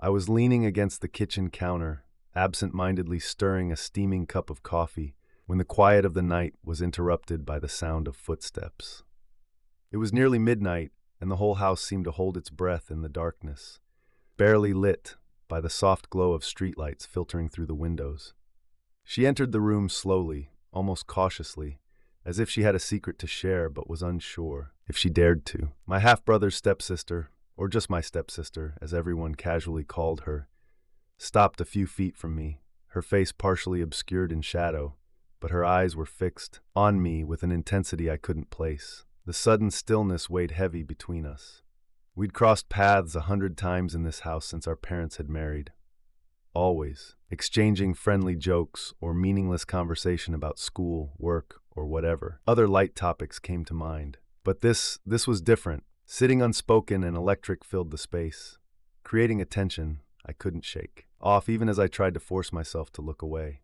I was leaning against the kitchen counter, absent-mindedly stirring a steaming cup of coffee, when the quiet of the night was interrupted by the sound of footsteps. It was nearly midnight, and the whole house seemed to hold its breath in the darkness, barely lit by the soft glow of streetlights filtering through the windows. She entered the room slowly, almost cautiously, as if she had a secret to share but was unsure if she dared to. My half-brother's stepsister, or just my stepsister, as everyone casually called her, stopped a few feet from me, her face partially obscured in shadow, but her eyes were fixed on me with an intensity I couldn't place. The sudden stillness weighed heavy between us. We'd crossed paths 100 times in this house since our parents had married. Always, exchanging friendly jokes or meaningless conversation about school, work, or whatever. Other light topics came to mind. But this was different. Sitting unspoken and electric filled the space, creating a tension I couldn't shake off even as I tried to force myself to look away.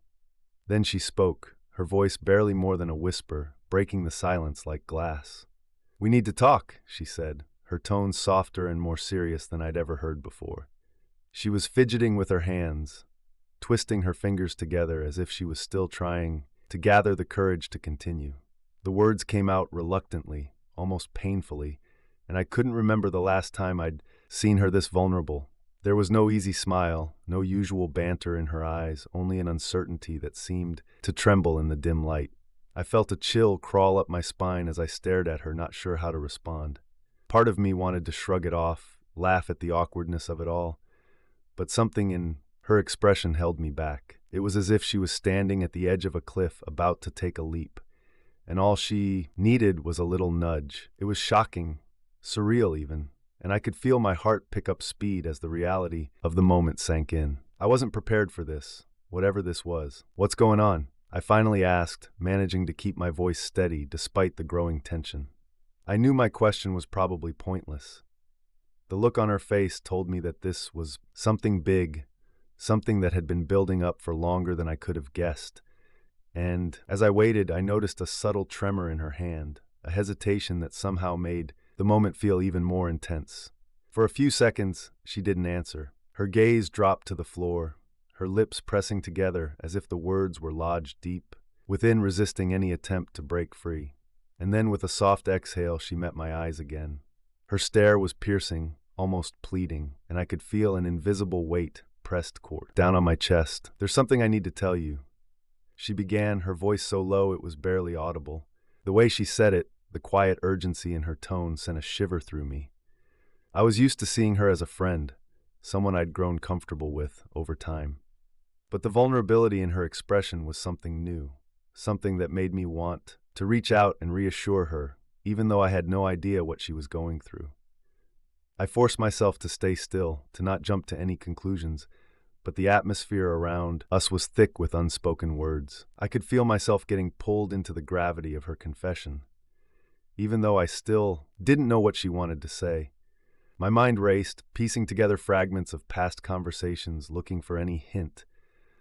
Then she spoke, her voice barely more than a whisper, breaking the silence like glass. "We need to talk," she said, her tone softer and more serious than I'd ever heard before. She was fidgeting with her hands, twisting her fingers together as if she was still trying to gather the courage to continue. The words came out reluctantly, almost painfully, and I couldn't remember the last time I'd seen her this vulnerable. There was no easy smile, no usual banter in her eyes, only an uncertainty that seemed to tremble in the dim light. I felt a chill crawl up my spine as I stared at her, not sure how to respond. Part of me wanted to shrug it off, laugh at the awkwardness of it all, but something in her expression held me back. It was as if she was standing at the edge of a cliff about to take a leap, and all she needed was a little nudge. It was shocking, surreal even, and I could feel my heart pick up speed as the reality of the moment sank in. I wasn't prepared for this, whatever this was. "What's going on?" I finally asked, managing to keep my voice steady despite the growing tension. I knew my question was probably pointless. The look on her face told me that this was something big, something that had been building up for longer than I could have guessed. And as I waited, I noticed a subtle tremor in her hand, a hesitation that somehow made the moment feel even more intense. For a few seconds, she didn't answer. Her gaze dropped to the floor, her lips pressing together as if the words were lodged deep within, resisting any attempt to break free. And then with a soft exhale, she met my eyes again. Her stare was piercing, almost pleading, and I could feel an invisible weight pressed down on my chest. "There's something I need to tell you," she began, her voice so low it was barely audible. The way she said it, the quiet urgency in her tone, sent a shiver through me. I was used to seeing her as a friend, someone I'd grown comfortable with over time. But the vulnerability in her expression was something new, something that made me want to reach out and reassure her, even though I had no idea what she was going through. I forced myself to stay still, to not jump to any conclusions, but the atmosphere around us was thick with unspoken words. I could feel myself getting pulled into the gravity of her confession. Even though I still didn't know what she wanted to say, my mind raced, piecing together fragments of past conversations, looking for any hint,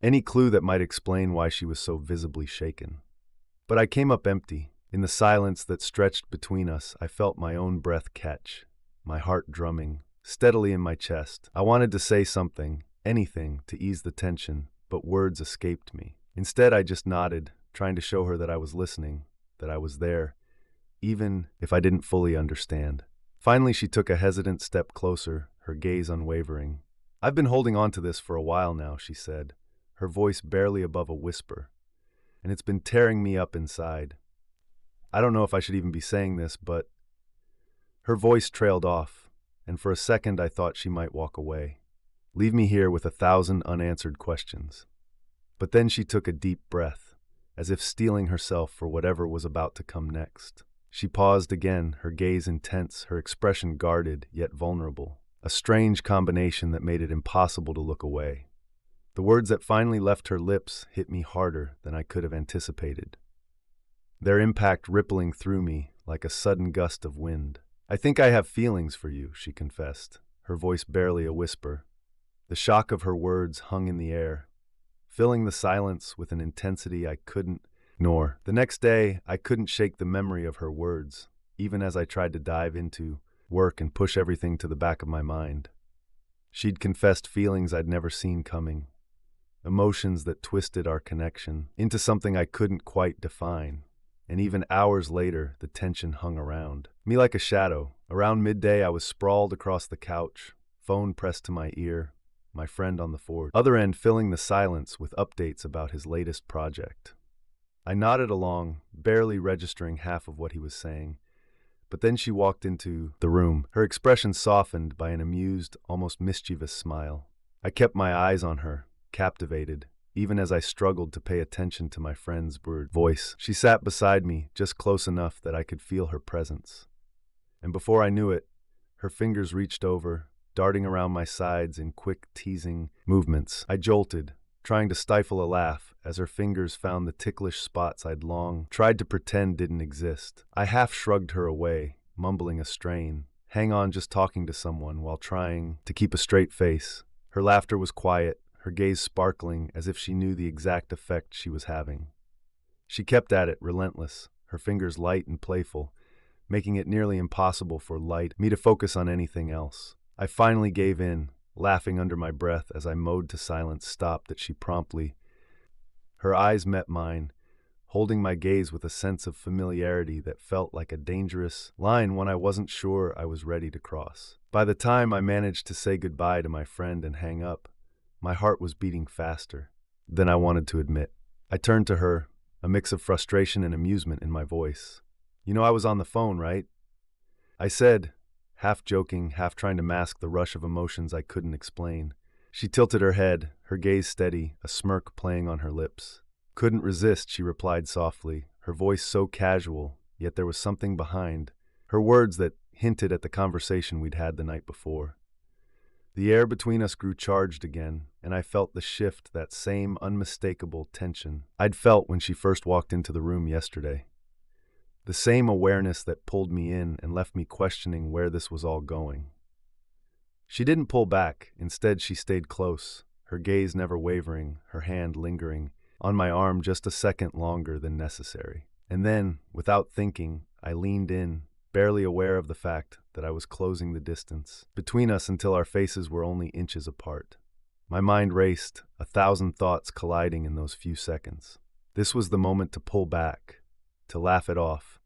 any clue that might explain why she was so visibly shaken. But I came up empty. In the silence that stretched between us, I felt my own breath catch, my heart drumming steadily in my chest. I wanted to say something, anything, to ease the tension, but words escaped me. Instead, I just nodded, trying to show her that I was listening, that I was there, even if I didn't fully understand. Finally, she took a hesitant step closer, her gaze unwavering. "I've been holding on to this for a while now," she said, her voice barely above a whisper, "and it's been tearing me up inside. I don't know if I should even be saying this, but..." Her voice trailed off, and for a second I thought she might walk away, leave me here with 1,000 unanswered questions. But then she took a deep breath, as if steeling herself for whatever was about to come next. She paused again, her gaze intense, her expression guarded yet vulnerable, a strange combination that made it impossible to look away. The words that finally left her lips hit me harder than I could have anticipated, their impact rippling through me like a sudden gust of wind. "I think I have feelings for you," she confessed, her voice barely a whisper. The shock of her words hung in the air, filling the silence with an intensity I couldn't ignore. The next day, I couldn't shake the memory of her words, even as I tried to dive into work and push everything to the back of my mind. She'd confessed feelings I'd never seen coming, emotions that twisted our connection into something I couldn't quite define. And even hours later, the tension hung around me like a shadow. Around midday, I was sprawled across the couch, phone pressed to my ear, my friend on the other end filling the silence with updates about his latest project. I nodded along, barely registering half of what he was saying. But then she walked into the room, her expression softened by an amused, almost mischievous smile. I kept my eyes on her, captivated, even as I struggled to pay attention to my friend's blurred voice. She sat beside me, just close enough that I could feel her presence. And before I knew it, her fingers reached over, darting around my sides in quick, teasing movements. I jolted, trying to stifle a laugh as her fingers found the ticklish spots I'd long tried to pretend didn't exist. I half shrugged her away, mumbling a strain, "Hang on, just talking to someone," while trying to keep a straight face. Her laughter was quiet, her gaze sparkling as if she knew the exact effect she was having. She kept at it, relentless, her fingers light and playful, making it nearly impossible for me to focus on anything else. I finally gave in, laughing under my breath as I mowed to silence stop that she promptly. Her eyes met mine, holding my gaze with a sense of familiarity that felt like a dangerous line when I wasn't sure I was ready to cross. By the time I managed to say goodbye to my friend and hang up, my heart was beating faster than I wanted to admit. I turned to her, a mix of frustration and amusement in my voice. "You know I was on the phone, right?" I said, half joking, half trying to mask the rush of emotions I couldn't explain. She tilted her head, her gaze steady, a smirk playing on her lips. "Couldn't resist," she replied softly, her voice so casual, yet there was something behind her words that hinted at the conversation we'd had the night before. The air between us grew charged again, and I felt the shift, that same unmistakable tension I'd felt when she first walked into the room yesterday. The same awareness that pulled me in and left me questioning where this was all going. She didn't pull back. Instead, she stayed close, her gaze never wavering, her hand lingering on my arm just a second longer than necessary. And then, without thinking, I leaned in, barely aware of the fact that I was closing the distance between us until our faces were only inches apart. My mind raced, 1,000 thoughts colliding in those few seconds. This was the moment to pull back, to laugh it off,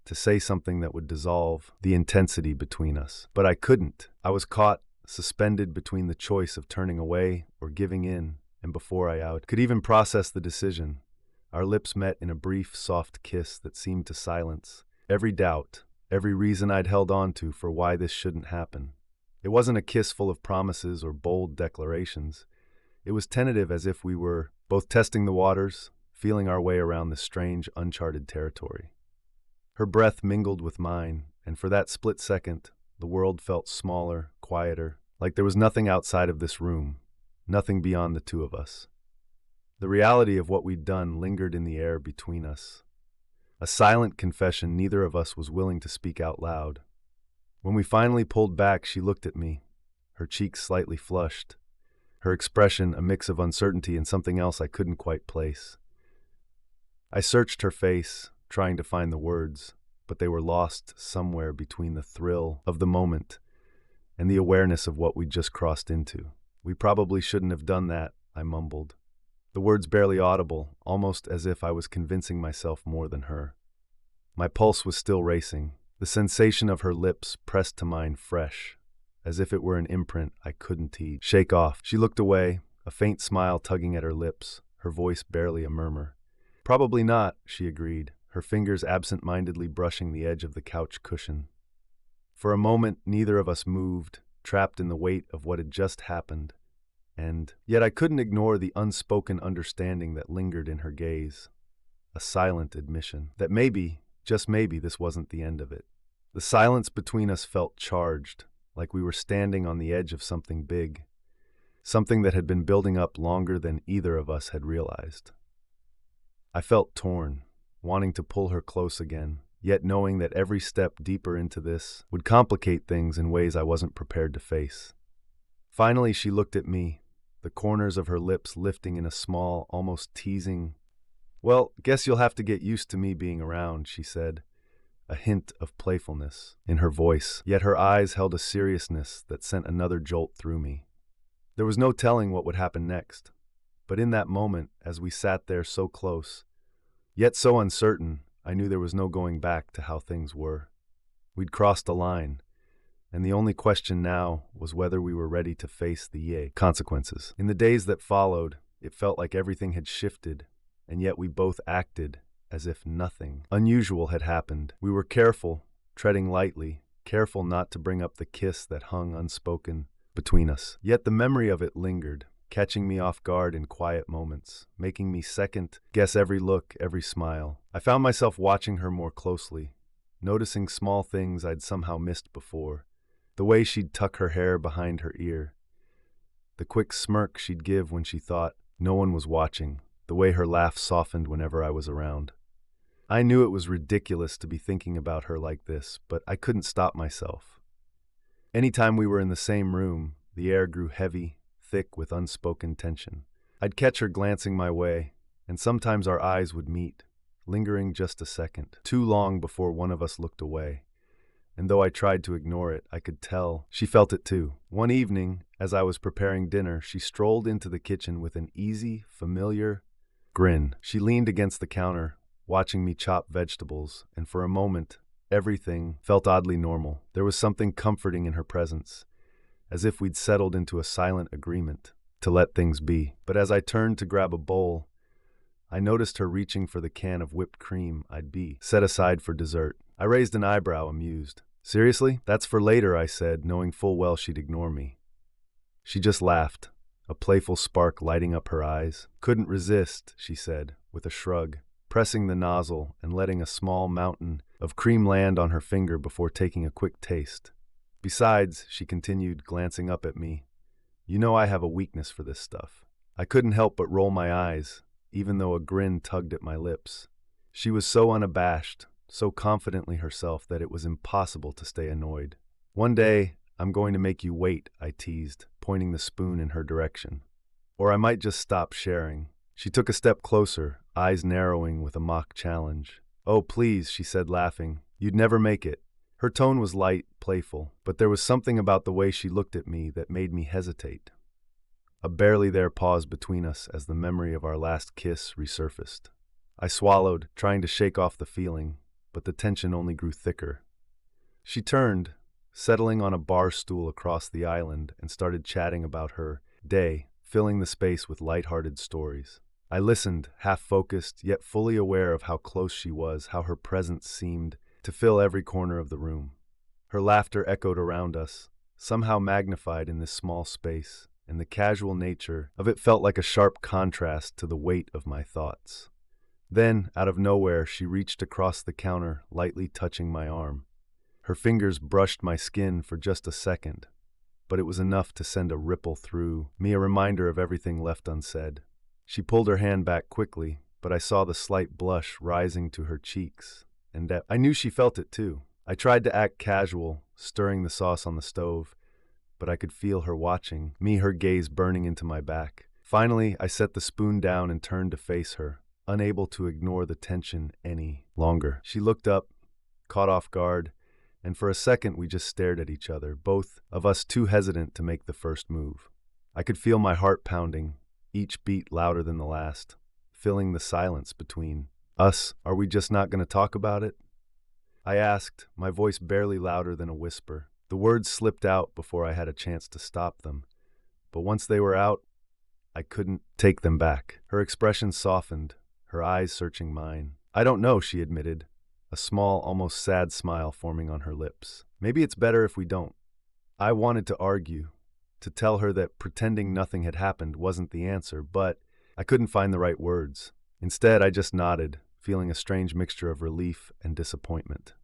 to say something that would dissolve the intensity between us. But I couldn't. I was caught, suspended between the choice of turning away or giving in, and before I could even process the decision, our lips met in a brief, soft kiss that seemed to silence every doubt, every reason I'd held on to for why this shouldn't happen. It wasn't a kiss full of promises or bold declarations. It was tentative, as if we were both testing the waters, feeling our way around this strange, uncharted territory. Her breath mingled with mine, and for that split second, the world felt smaller, quieter, like there was nothing outside of this room, nothing beyond the two of us. The reality of what we'd done lingered in the air between us. A silent confession neither of us was willing to speak out loud. When we finally pulled back, she looked at me, her cheeks slightly flushed, her expression a mix of uncertainty and something else I couldn't quite place. I searched her face, trying to find the words, but they were lost somewhere between the thrill of the moment and the awareness of what we'd just crossed into. "We probably shouldn't have done that," I mumbled, the words barely audible, almost as if I was convincing myself more than her. My pulse was still racing, the sensation of her lips pressed to mine fresh, as if it were an imprint I couldn't shake off. She looked away, a faint smile tugging at her lips, her voice barely a murmur. "Probably not," she agreed, her fingers absent-mindedly brushing the edge of the couch cushion. For a moment, neither of us moved, trapped in the weight of what had just happened, and yet I couldn't ignore the unspoken understanding that lingered in her gaze, a silent admission that maybe, just maybe, this wasn't the end of it. The silence between us felt charged, like we were standing on the edge of something big, something that had been building up longer than either of us had realized. I felt torn, wanting to pull her close again, yet knowing that every step deeper into this would complicate things in ways I wasn't prepared to face. Finally, she looked at me, the corners of her lips lifting in a small, almost teasing, "Well, guess you'll have to get used to me being around," she said, a hint of playfulness in her voice, yet her eyes held a seriousness that sent another jolt through me. There was no telling what would happen next. But in that moment, as we sat there so close, yet so uncertain, I knew there was no going back to how things were. We'd crossed a line, and the only question now was whether we were ready to face the consequences. In the days that followed, it felt like everything had shifted, and yet we both acted as if nothing unusual had happened. We were careful, treading lightly, careful not to bring up the kiss that hung unspoken between us. Yet the memory of it lingered, catching me off guard in quiet moments, making me second guess every look, every smile. I found myself watching her more closely, noticing small things I'd somehow missed before. The way she'd tuck her hair behind her ear, the quick smirk she'd give when she thought no one was watching, the way her laugh softened whenever I was around. I knew it was ridiculous to be thinking about her like this, but I couldn't stop myself. Anytime we were in the same room, the air grew heavy, thick with unspoken tension. I'd catch her glancing my way, and sometimes our eyes would meet, lingering just a second, too long before one of us looked away. And though I tried to ignore it, I could tell she felt it too. One evening, as I was preparing dinner, she strolled into the kitchen with an easy, familiar grin. She leaned against the counter, watching me chop vegetables, and for a moment, everything felt oddly normal. There was something comforting in her presence, as if we'd settled into a silent agreement to let things be. But as I turned to grab a bowl, I noticed her reaching for the can of whipped cream I'd set aside for dessert. I raised an eyebrow, amused. "Seriously? That's for later," I said, knowing full well she'd ignore me. She just laughed, a playful spark lighting up her eyes. "Couldn't resist," she said, with a shrug, pressing the nozzle and letting a small mountain of cream land on her finger before taking a quick taste. "Besides," she continued, glancing up at me, "you know I have a weakness for this stuff." I couldn't help but roll my eyes, even though a grin tugged at my lips. She was so unabashed, so confidently herself that it was impossible to stay annoyed. "One day, I'm going to make you wait," I teased, pointing the spoon in her direction. "Or I might just stop sharing." She took a step closer, eyes narrowing with a mock challenge. "Oh, please," she said, laughing. "You'd never make it." Her tone was light, playful, but there was something about the way she looked at me that made me hesitate. A barely there pause between us as the memory of our last kiss resurfaced. I swallowed, trying to shake off the feeling, but the tension only grew thicker. She turned, settling on a bar stool across the island, and started chatting about her day, filling the space with light-hearted stories. I listened, half-focused, yet fully aware of how close she was, how her presence seemed to fill every corner of the room. Her laughter echoed around us, somehow magnified in this small space, and the casual nature of it felt like a sharp contrast to the weight of my thoughts. Then, out of nowhere, she reached across the counter, lightly touching my arm. Her fingers brushed my skin for just a second, but it was enough to send a ripple through me, a reminder of everything left unsaid. She pulled her hand back quickly, but I saw the slight blush rising to her cheeks, and I knew she felt it too. I tried to act casual, stirring the sauce on the stove, but I could feel her watching me, her gaze burning into my back. Finally, I set the spoon down and turned to face her, unable to ignore the tension any longer. She looked up, caught off guard, and for a second we just stared at each other, both of us too hesitant to make the first move. I could feel my heart pounding, each beat louder than the last, filling the silence between us. "Are we just not going to talk about it?" I asked, my voice barely louder than a whisper. The words slipped out before I had a chance to stop them, but once they were out, I couldn't take them back. Her expression softened, her eyes searching mine. "I don't know," she admitted, a small, almost sad smile forming on her lips. "Maybe it's better if we don't." I wanted to argue, to tell her that pretending nothing had happened wasn't the answer, but I couldn't find the right words. Instead, I just nodded, feeling a strange mixture of relief and disappointment.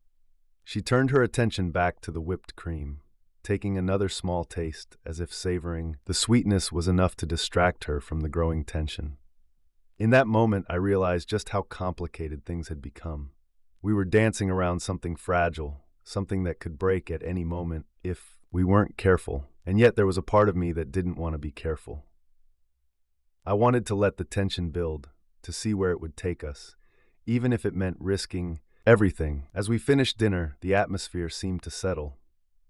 She turned her attention back to the whipped cream, taking another small taste as if savoring the sweetness was enough to distract her from the growing tension. In that moment, I realized just how complicated things had become. We were dancing around something fragile, something that could break at any moment if we weren't careful, and yet there was a part of me that didn't want to be careful. I wanted to let the tension build, to see where it would take us, even if it meant risking everything. As we finished dinner, the atmosphere seemed to settle.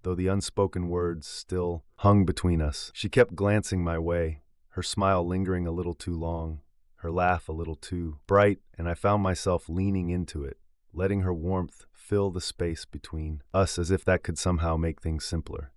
though the unspoken words still hung between us. She kept glancing my way, her smile lingering a little too long, her laugh a little too bright, and I found myself leaning into it, letting her warmth fill the space between us as if that could somehow make things simpler.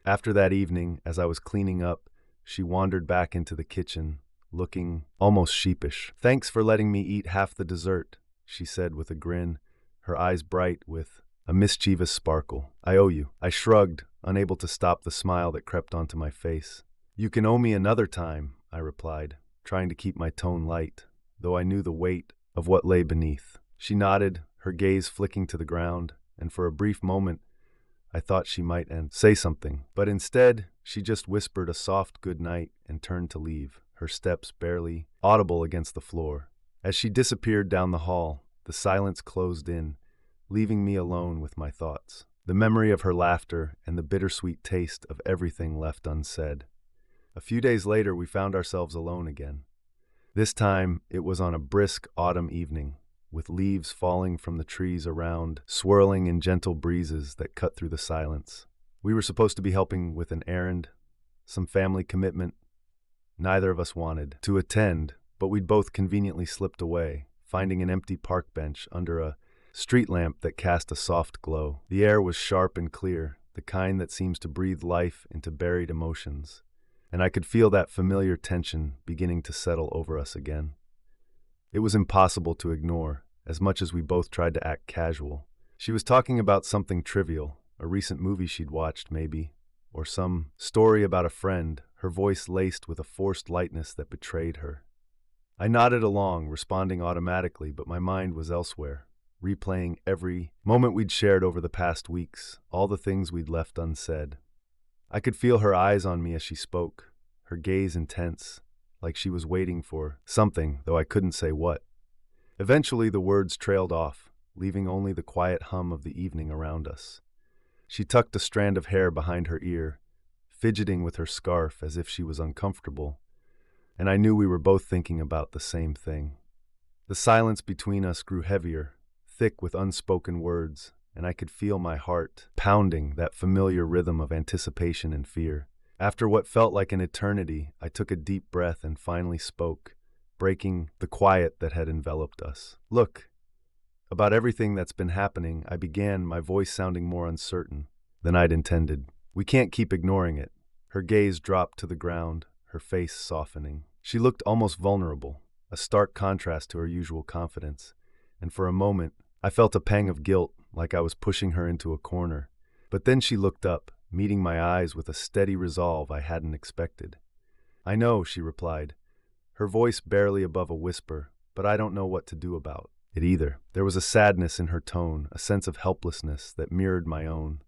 After that evening, as I was cleaning up, she wandered back into the kitchen, looking almost sheepish. "Thanks for letting me eat half the dessert," she said with a grin, her eyes bright with a mischievous sparkle. "I owe you." I shrugged, unable to stop the smile that crept onto my face. "You can owe me another time," I replied, trying to keep my tone light, though I knew the weight of what lay beneath. She nodded, her gaze flicking to the ground, and for a brief moment, I thought she might say something. But instead, she just whispered a soft good night and turned to leave, her steps barely audible against the floor. As she disappeared down the hall, the silence closed in, leaving me alone with my thoughts. The memory of her laughter and the bittersweet taste of everything left unsaid. A few days later, we found ourselves alone again. This time, it was on a brisk autumn evening, with leaves falling from the trees around, swirling in gentle breezes that cut through the silence. We were supposed to be helping with an errand, some family commitment. Neither of us wanted to attend, but we'd both conveniently slipped away, finding an empty park bench under a street lamp that cast a soft glow. The air was sharp and clear, the kind that seems to breathe life into buried emotions, and I could feel that familiar tension beginning to settle over us again. It was impossible to ignore, as much as we both tried to act casual. She was talking about something trivial, a recent movie she'd watched, maybe, or some story about a friend, her voice laced with a forced lightness that betrayed her. I nodded along, responding automatically, but my mind was elsewhere, replaying every moment we'd shared over the past weeks, all the things we'd left unsaid. I could feel her eyes on me as she spoke, her gaze intense, like she was waiting for something, though I couldn't say what. Eventually, the words trailed off, leaving only the quiet hum of the evening around us. She tucked a strand of hair behind her ear, fidgeting with her scarf as if she was uncomfortable, and I knew we were both thinking about the same thing. The silence between us grew heavier, thick with unspoken words, and I could feel my heart pounding, that familiar rhythm of anticipation and fear. After what felt like an eternity, I took a deep breath and finally spoke, breaking the quiet that had enveloped us. "Look, about everything that's been happening," I began, my voice sounding more uncertain than I'd intended. "We can't keep ignoring it." Her gaze dropped to the ground, her face softening. She looked almost vulnerable, a stark contrast to her usual confidence, and for a moment, I felt a pang of guilt, like I was pushing her into a corner. But then she looked up, meeting my eyes with a steady resolve I hadn't expected. "I know," she replied, her voice barely above a whisper, "but I don't know what to do about it either." There was a sadness in her tone, a sense of helplessness that mirrored my own.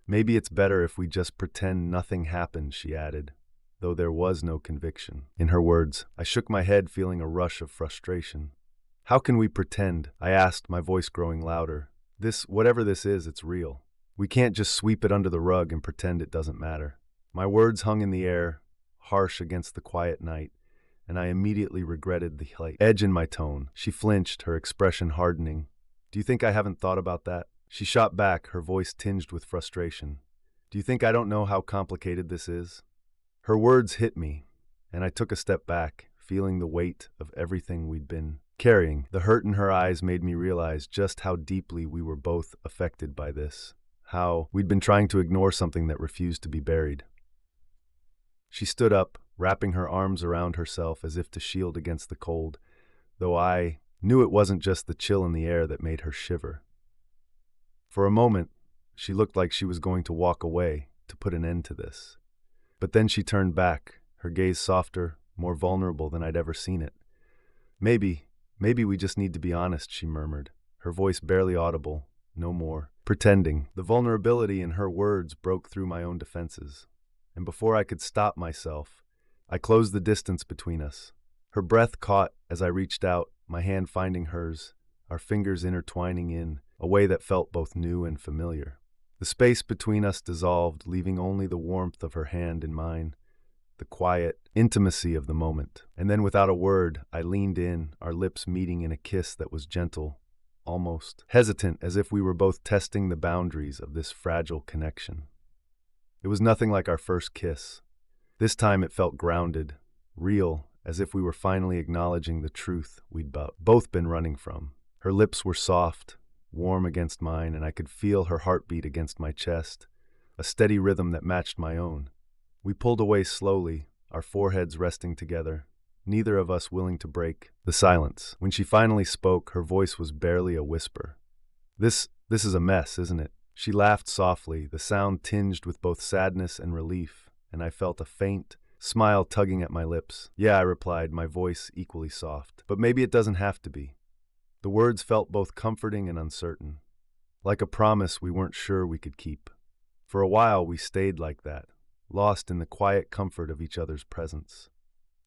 "Maybe it's better if we just pretend nothing happened," she added, though there was no conviction in her words. I shook my head, feeling a rush of frustration. "How can we pretend?" I asked, my voice growing louder. Whatever this is, it's real. We can't just sweep it under the rug and pretend it doesn't matter." My words hung in the air, harsh against the quiet night, and I immediately regretted the slight edge in my tone. She flinched, her expression hardening. "Do you think I haven't thought about that?" She shot back, her voice tinged with frustration. "Do you think I don't know how complicated this is?" Her words hit me, and I took a step back, feeling the weight of everything we'd been carrying. The hurt in her eyes made me realize just how deeply we were both affected by this, how we'd been trying to ignore something that refused to be buried. She stood up, wrapping her arms around herself as if to shield against the cold, though I knew it wasn't just the chill in the air that made her shiver. For a moment, she looked like she was going to walk away, to put an end to this. But then she turned back, her gaze softer, more vulnerable than I'd ever seen it. Maybe we just need to be honest," she murmured, her voice barely audible, no more pretending. The vulnerability in her words broke through my own defenses, and before I could stop myself, I closed the distance between us. Her breath caught as I reached out, my hand finding hers, our fingers intertwining in a way that felt both new and familiar. The space between us dissolved, leaving only the warmth of her hand in mine, the quiet intimacy of the moment. And then without a word, I leaned in, our lips meeting in a kiss that was gentle, almost hesitant, as if we were both testing the boundaries of this fragile connection. It was nothing like our first kiss. This time it felt grounded, real, as if we were finally acknowledging the truth we'd both been running from. Her lips were soft, warm against mine, and I could feel her heartbeat against my chest, a steady rhythm that matched my own. We pulled away slowly, our foreheads resting together, neither of us willing to break the silence. When she finally spoke, her voice was barely a whisper. This is a mess, isn't it?" She laughed softly, the sound tinged with both sadness and relief, and I felt a faint smile tugging at my lips. "Yeah," I replied, my voice equally soft. "But maybe it doesn't have to be." The words felt both comforting and uncertain, like a promise we weren't sure we could keep. For a while we stayed like that, lost in the quiet comfort of each other's presence.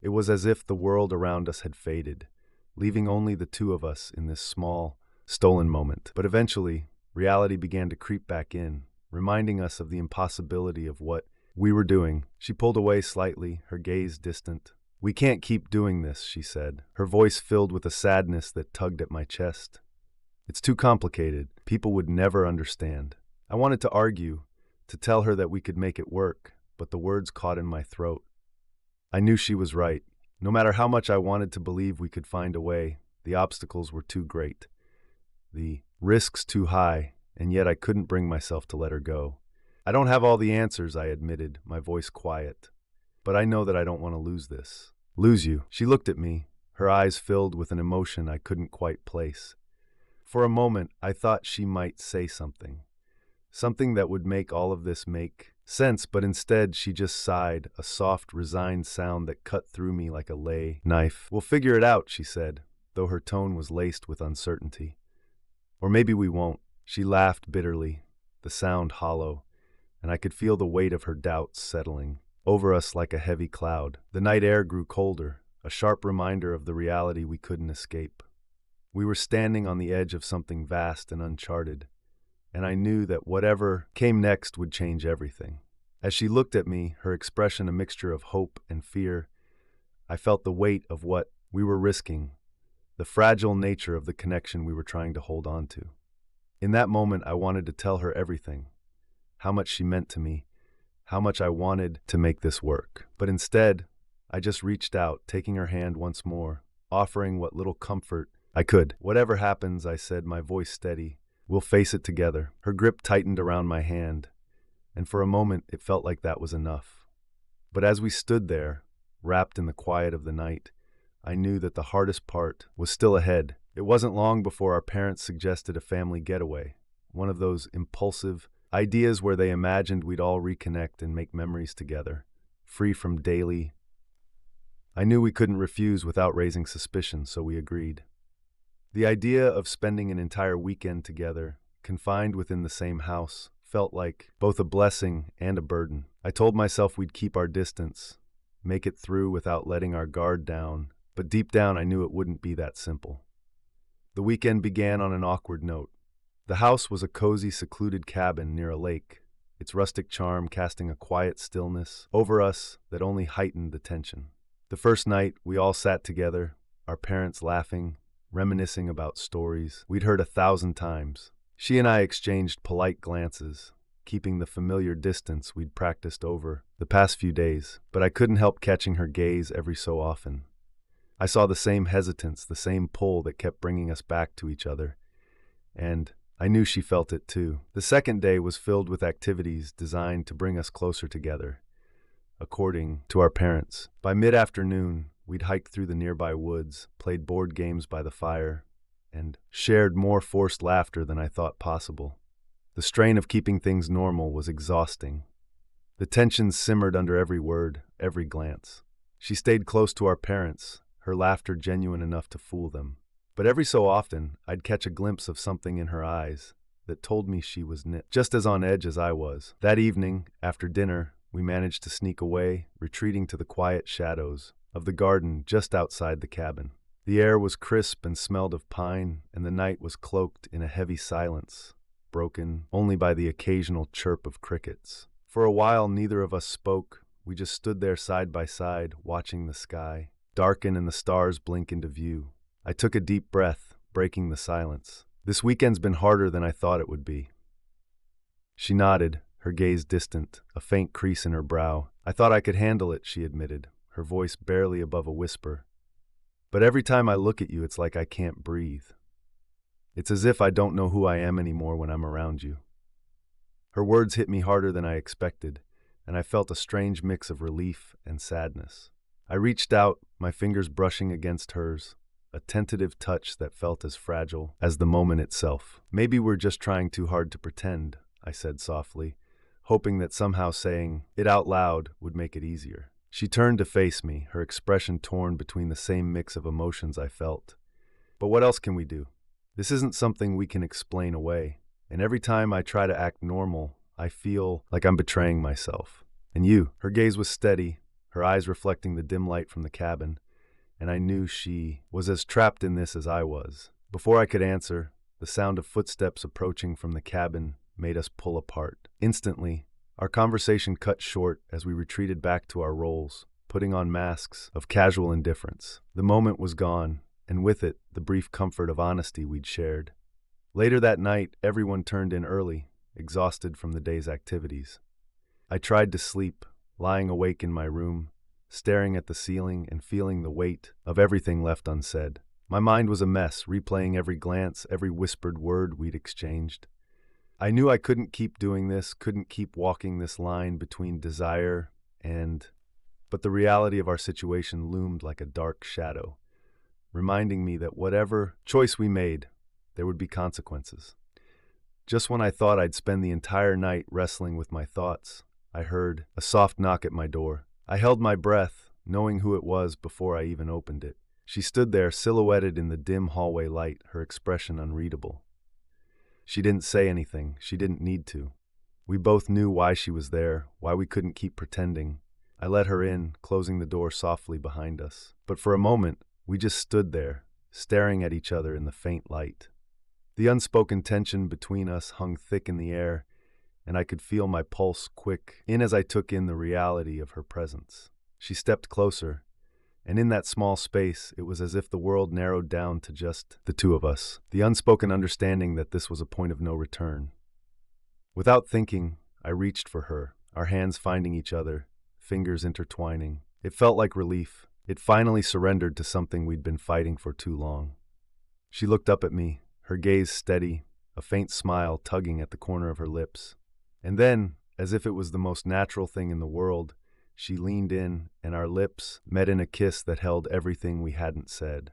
It was as if the world around us had faded, leaving only the two of us in this small, stolen moment. But eventually, reality began to creep back in, reminding us of the impossibility of what we were doing. She pulled away slightly, her gaze distant. "We can't keep doing this," she said, her voice filled with a sadness that tugged at my chest. "It's too complicated. People would never understand." I wanted to argue, to tell her that we could make it work, but the words caught in my throat. I knew she was right. No matter how much I wanted to believe we could find a way, the obstacles were too great, the risks too high, and yet I couldn't bring myself to let her go. "I don't have all the answers," I admitted, my voice quiet. "But I know that I don't want to lose this." "Lose you?" She looked at me, her eyes filled with an emotion I couldn't quite place. For a moment, I thought she might say something that would make all of this make sense, but instead she just sighed, a soft, resigned sound that cut through me like a lay knife. "We'll figure it out," she said, though her tone was laced with uncertainty. "Or maybe we won't." She laughed bitterly, the sound hollow, and I could feel the weight of her doubts settling over us like a heavy cloud. The night air grew colder, a sharp reminder of the reality we couldn't escape. We were standing on the edge of something vast and uncharted, and I knew that whatever came next would change everything. As she looked at me, her expression a mixture of hope and fear, I felt the weight of what we were risking, the fragile nature of the connection we were trying to hold on to. In that moment, I wanted to tell her everything, how much she meant to me, how much I wanted to make this work. But instead, I just reached out, taking her hand once more, offering what little comfort I could. "Whatever happens," I said, my voice steady, "we'll face it together." Her grip tightened around my hand, and for a moment it felt like that was enough. But as we stood there, wrapped in the quiet of the night, I knew that the hardest part was still ahead. It wasn't long before our parents suggested a family getaway, one of those impulsive ideas where they imagined we'd all reconnect and make memories together, free from daily. I knew we couldn't refuse without raising suspicion, so we agreed. The idea of spending an entire weekend together, confined within the same house, felt like both a blessing and a burden. I told myself we'd keep our distance, make it through without letting our guard down, but deep down I knew it wouldn't be that simple. The weekend began on an awkward note. The house was a cozy, secluded cabin near a lake, its rustic charm casting a quiet stillness over us that only heightened the tension. The first night, we all sat together, our parents laughing, reminiscing about stories we'd heard 1,000 times. She and I exchanged polite glances, keeping the familiar distance we'd practiced over the past few days, but I couldn't help catching her gaze every so often. I saw the same hesitance, the same pull that kept bringing us back to each other, and I knew she felt it too. The second day was filled with activities designed to bring us closer together, according to our parents. By mid-afternoon, we'd hiked through the nearby woods, played board games by the fire, and shared more forced laughter than I thought possible. The strain of keeping things normal was exhausting. The tension simmered under every word, every glance. She stayed close to our parents, her laughter genuine enough to fool them. But every so often, I'd catch a glimpse of something in her eyes that told me she was just as on edge as I was. That evening, after dinner, we managed to sneak away, retreating to the quiet shadows of the garden just outside the cabin. The air was crisp and smelled of pine, and the night was cloaked in a heavy silence, broken only by the occasional chirp of crickets. For a while, neither of us spoke. We just stood there side by side, watching the sky darken and the stars blink into view. I took a deep breath, breaking the silence. This weekend's been harder than I thought it would be. She nodded, her gaze distant, a faint crease in her brow. I thought I could handle it, she admitted, her voice barely above a whisper. But every time I look at you, it's like I can't breathe. It's as if I don't know who I am anymore when I'm around you. Her words hit me harder than I expected, and I felt a strange mix of relief and sadness. I reached out, my fingers brushing against hers, a tentative touch that felt as fragile as the moment itself. Maybe we're just trying too hard to pretend, I said softly, hoping that somehow saying it out loud would make it easier. She turned to face me, her expression torn between the same mix of emotions I felt. But what else can we do? This isn't something we can explain away, and every time I try to act normal, I feel like I'm betraying myself. And you, her gaze was steady, her eyes reflecting the dim light from the cabin, and I knew she was as trapped in this as I was. Before I could answer, the sound of footsteps approaching from the cabin made us pull apart. Instantly, our conversation cut short as we retreated back to our roles, putting on masks of casual indifference. The moment was gone, and with it, the brief comfort of honesty we'd shared. Later that night, everyone turned in early, exhausted from the day's activities. I tried to sleep, lying awake in my room, staring at the ceiling and feeling the weight of everything left unsaid. My mind was a mess, replaying every glance, every whispered word we'd exchanged. I knew I couldn't keep doing this, couldn't keep walking this line between desire but the reality of our situation loomed like a dark shadow, reminding me that whatever choice we made, there would be consequences. Just when I thought I'd spend the entire night wrestling with my thoughts, I heard a soft knock at my door. I held my breath, knowing who it was before I even opened it. She stood there, silhouetted in the dim hallway light, her expression unreadable. She didn't say anything. She didn't need to. We both knew why she was there, why we couldn't keep pretending. I let her in, closing the door softly behind us. But for a moment, we just stood there, staring at each other in the faint light. The unspoken tension between us hung thick in the air, and I could feel my pulse quick in as I took in the reality of her presence. She stepped closer, and in that small space, it was as if the world narrowed down to just the two of us, the unspoken understanding that this was a point of no return. Without thinking, I reached for her, our hands finding each other, fingers intertwining. It felt like relief. It finally surrendered to something we'd been fighting for too long. She looked up at me, her gaze steady, a faint smile tugging at the corner of her lips. And then, as if it was the most natural thing in the world, she leaned in, and our lips met in a kiss that held everything we hadn't said,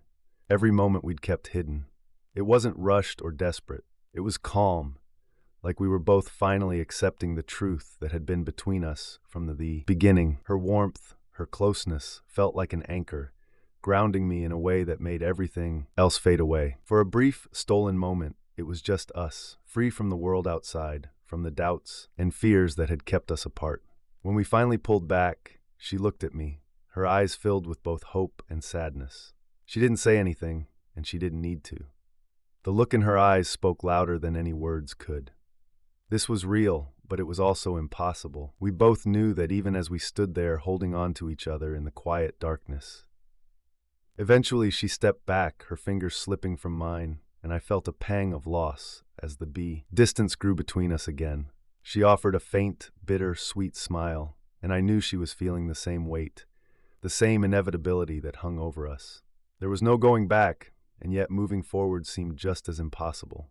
every moment we'd kept hidden. It wasn't rushed or desperate. It was calm, like we were both finally accepting the truth that had been between us from the beginning. Her warmth, her closeness, felt like an anchor, grounding me in a way that made everything else fade away. For a brief, stolen moment, it was just us, free from the world outside, from the doubts and fears that had kept us apart. When we finally pulled back, she looked at me, her eyes filled with both hope and sadness. She didn't say anything, and she didn't need to. The look in her eyes spoke louder than any words could. This was real, but it was also impossible. We both knew that even as we stood there holding on to each other in the quiet darkness. Eventually, she stepped back, her fingers slipping from mine, and I felt a pang of loss as the distance grew between us again. She offered a faint, bitter, sweet smile, and I knew she was feeling the same weight, the same inevitability that hung over us. There was no going back, and yet moving forward seemed just as impossible.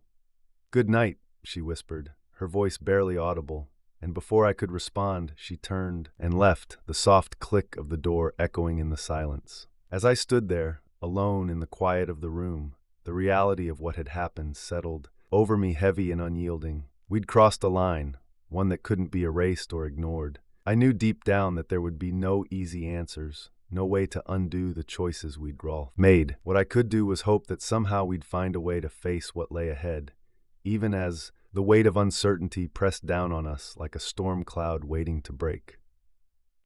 "Good night," she whispered, her voice barely audible, and before I could respond, she turned and left, the soft click of the door echoing in the silence. As I stood there, alone in the quiet of the room, the reality of what had happened settled over me heavy and unyielding. We'd crossed a line, one that couldn't be erased or ignored. I knew deep down that there would be no easy answers, no way to undo the choices we'd made. What I could do was hope that somehow we'd find a way to face what lay ahead, even as the weight of uncertainty pressed down on us like a storm cloud waiting to break.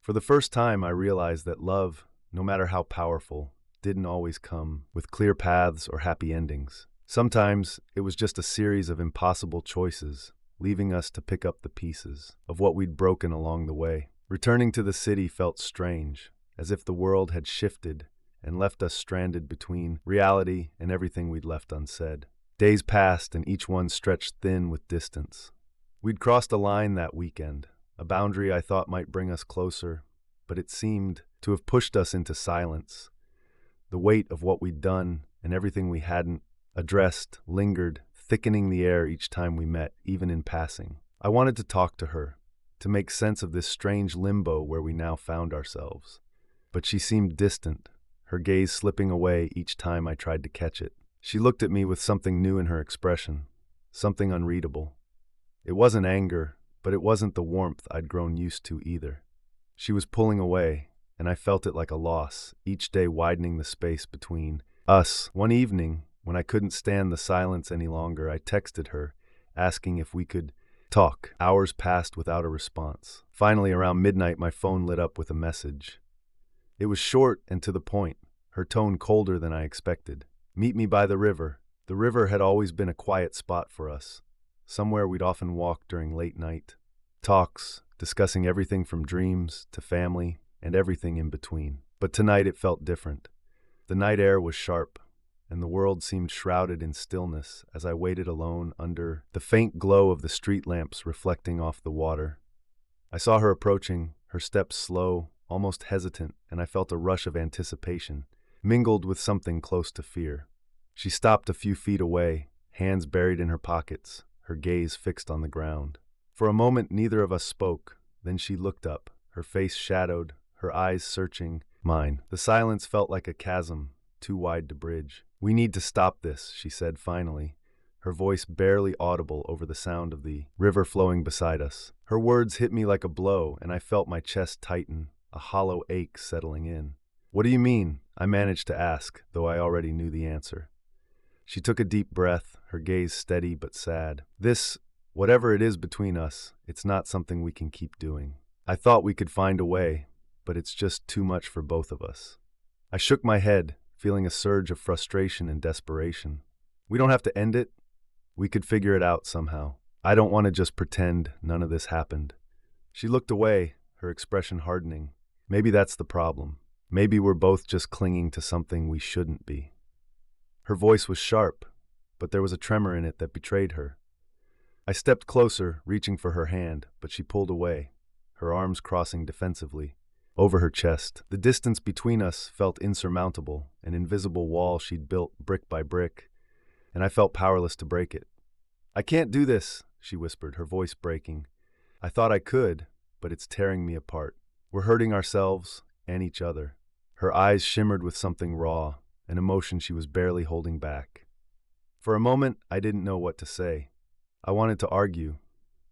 For the first time, I realized that love, no matter how powerful, didn't always come with clear paths or happy endings. Sometimes it was just a series of impossible choices, leaving us to pick up the pieces of what we'd broken along the way. Returning to the city felt strange, as if the world had shifted and left us stranded between reality and everything we'd left unsaid. Days passed, and each one stretched thin with distance. We'd crossed a line that weekend, a boundary I thought might bring us closer, but it seemed to have pushed us into silence. The weight of what we'd done and everything we hadn't addressed lingered, thickening the air each time we met, even in passing. I wanted to talk to her, to make sense of this strange limbo where we now found ourselves. But she seemed distant, her gaze slipping away each time I tried to catch it. She looked at me with something new in her expression, something unreadable. It wasn't anger, but it wasn't the warmth I'd grown used to either. She was pulling away, and I felt it like a loss, each day widening the space between us. One evening, when I couldn't stand the silence any longer, I texted her, asking if we could talk. Hours passed without a response. Finally, around midnight, my phone lit up with a message. It was short and to the point, her tone colder than I expected. Meet me by the river. The river had always been a quiet spot for us, somewhere we'd often walk during late night talks, discussing everything from dreams to family and everything in between. But tonight it felt different. The night air was sharp, and the world seemed shrouded in stillness as I waited alone under the faint glow of the street lamps reflecting off the water. I saw her approaching, her steps slow, almost hesitant, and I felt a rush of anticipation, mingled with something close to fear. She stopped a few feet away, hands buried in her pockets, her gaze fixed on the ground. For a moment neither of us spoke, then she looked up, her face shadowed, her eyes searching mine. The silence felt like a chasm, too wide to bridge. "We need to stop this," she said finally, her voice barely audible over the sound of the river flowing beside us. Her words hit me like a blow, and I felt my chest tighten, a hollow ache settling in. "What do you mean?" I managed to ask, though I already knew the answer. She took a deep breath, her gaze steady but sad. Whatever it is between us, it's not something we can keep doing. I thought we could find a way, but it's just too much for both of us." I shook my head, feeling a surge of frustration and desperation. "We don't have to end it. We could figure it out somehow. I don't want to just pretend none of this happened." She looked away, her expression hardening. Maybe that's the problem. Maybe we're both just clinging to something we shouldn't be. Her voice was sharp, but there was a tremor in it that betrayed her. I stepped closer, reaching for her hand, but she pulled away, her arms crossing defensively over her chest. The distance between us felt insurmountable, an invisible wall she'd built brick by brick, and I felt powerless to break it. "I can't do this," she whispered, her voice breaking. "I thought I could, but it's tearing me apart. We're hurting ourselves and each other." Her eyes shimmered with something raw, an emotion she was barely holding back. For a moment, I didn't know what to say. I wanted to argue,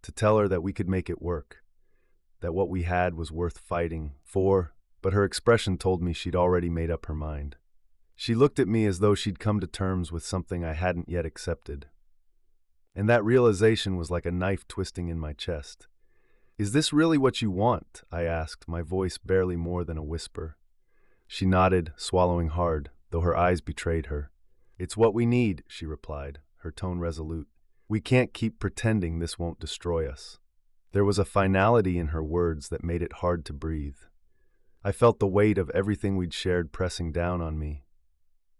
to tell her that we could make it work, that what we had was worth fighting for, but her expression told me she'd already made up her mind. She looked at me as though she'd come to terms with something I hadn't yet accepted. And that realization was like a knife twisting in my chest. "Is this really what you want?" I asked, my voice barely more than a whisper. She nodded, swallowing hard, though her eyes betrayed her. "It's what we need," she replied, her tone resolute. "We can't keep pretending this won't destroy us." There was a finality in her words that made it hard to breathe. I felt the weight of everything we'd shared pressing down on me.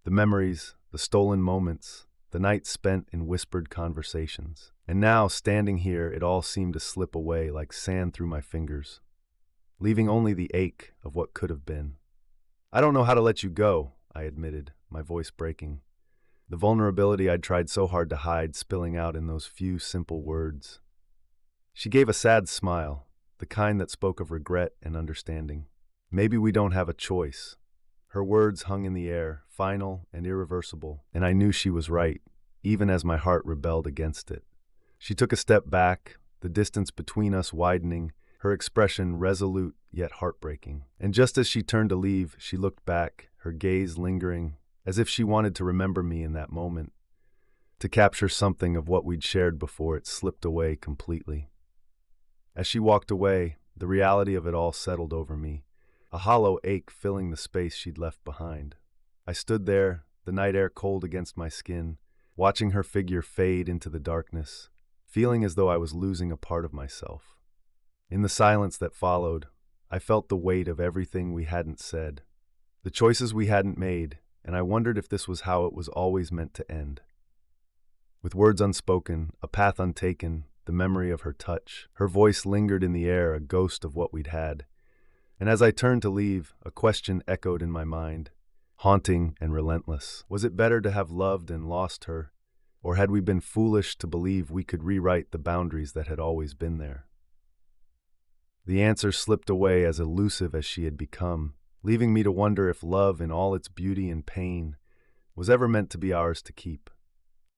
The memories, the stolen moments, the nights spent in whispered conversations. And now, standing here, it all seemed to slip away like sand through my fingers, leaving only the ache of what could have been. "I don't know how to let you go," I admitted, my voice breaking. The vulnerability I'd tried so hard to hide spilling out in those few simple words. She gave a sad smile, the kind that spoke of regret and understanding. "Maybe we don't have a choice." Her words hung in the air, final and irreversible, and I knew she was right, even as my heart rebelled against it. She took a step back, the distance between us widening, her expression resolute yet heartbreaking. And just as she turned to leave, she looked back, her gaze lingering, as if she wanted to remember me in that moment, to capture something of what we'd shared before it slipped away completely. As she walked away, the reality of it all settled over me, a hollow ache filling the space she'd left behind. I stood there, the night air cold against my skin, watching her figure fade into the darkness, feeling as though I was losing a part of myself. In the silence that followed, I felt the weight of everything we hadn't said, the choices we hadn't made, and I wondered if this was how it was always meant to end. With words unspoken, a path untaken, the memory of her touch, her voice lingered in the air, a ghost of what we'd had. And as I turned to leave, a question echoed in my mind, haunting and relentless. Was it better to have loved and lost her, or had we been foolish to believe we could rewrite the boundaries that had always been there? The answer slipped away as elusive as she had become, leaving me to wonder if love in all its beauty and pain was ever meant to be ours to keep.